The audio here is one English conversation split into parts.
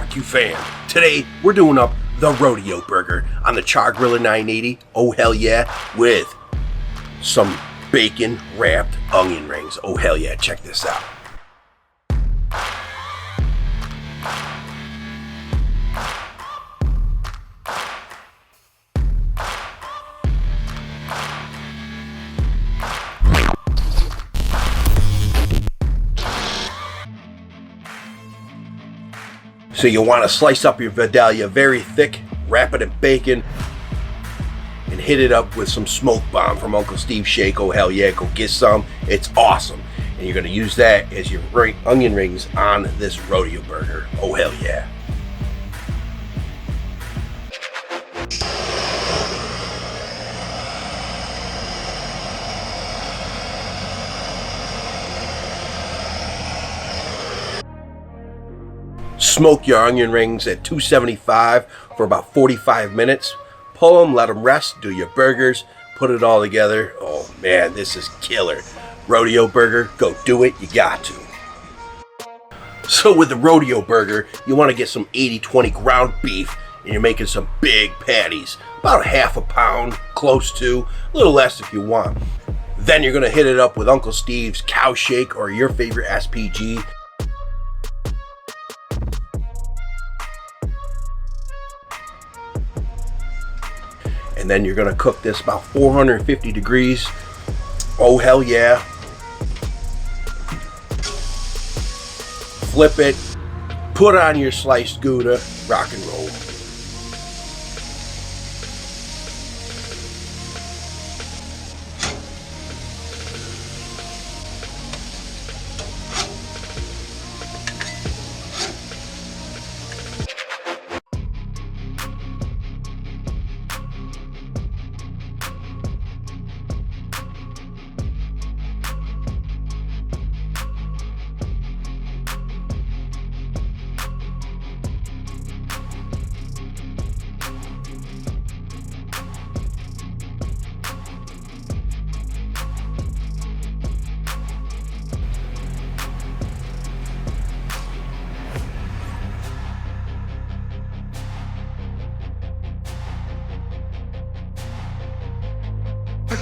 barbecue fan. Today we're doing up the Rodeo burger on the Char Griller 980. Oh hell yeah, with some bacon wrapped onion rings. Oh hell yeah, check this out. So you want to slice up your Vidalia very thick, wrap it in bacon, and hit it up with some smoke bomb from Uncle Steve's Shake. Oh hell yeah, go get some. It's awesome. And you're going to use that as your onion rings on this Rodeo burger. Oh hell yeah. Smoke your onion rings at 275 for about 45 minutes. Pull them, let them rest, do your burgers, put it all together. Oh man, this is killer. Rodeo burger, go do it, you got to. So with the Rodeo burger, you want to get some 80-20 ground beef, and you're making some big patties. About a half a pound, close to, a little less if you want. Then you're going to hit it up with Uncle Steve's Cow Shake or your favorite SPG. And then you're going to cook this about 450 degrees. Oh hell yeah. Flip it, put on your sliced Gouda, rock and roll.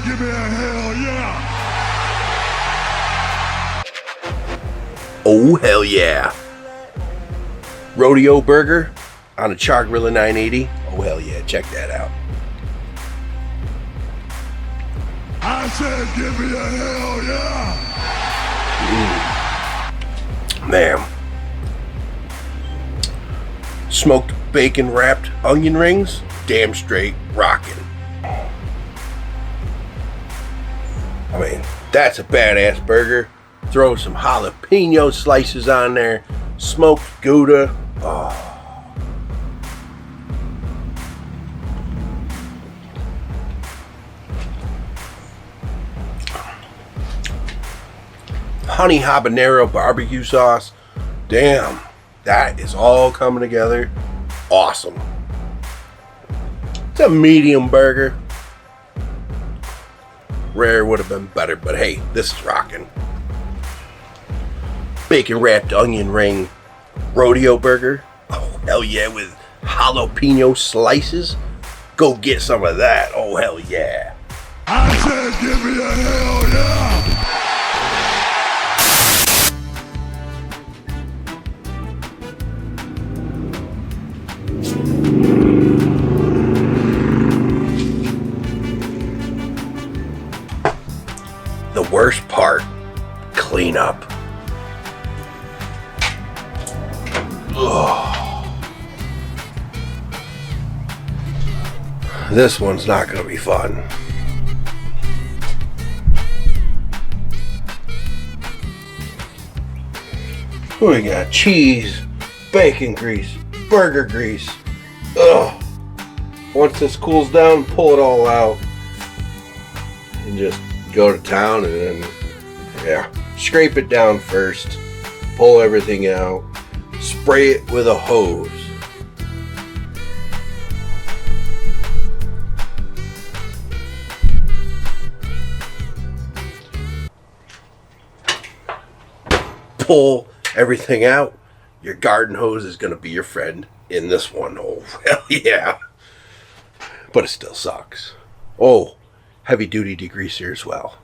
Give me a hell yeah! Oh hell yeah. Rodeo burger on a Char Griller 980. Oh hell yeah, check that out. I said give me a hell yeah! Man. Smoked bacon wrapped onion rings, damn straight rockin'. I mean, that's a badass burger. Throw some jalapeno slices on there. Smoked Gouda. Oh. Honey habanero barbecue sauce. Damn, that is all coming together. Awesome. It's a medium burger. Rare would have been better, but hey, this is rocking. Bacon wrapped onion ring Rodeo burger. Oh hell yeah, with jalapeno slices. Go get some of that. Oh hell yeah. I said give me a hell yeah! The worst part, clean up. Ugh. This one's not going to be fun. We got cheese, bacon grease, burger grease. Ugh. Once this cools down, pull it all out and just go to town, and then yeah, scrape it down first, pull everything out, spray it with a hose. Pull everything out, Your garden hose is going to be your friend in this one. Oh, hell yeah. But it still sucks. Oh, heavy duty degreaser as well.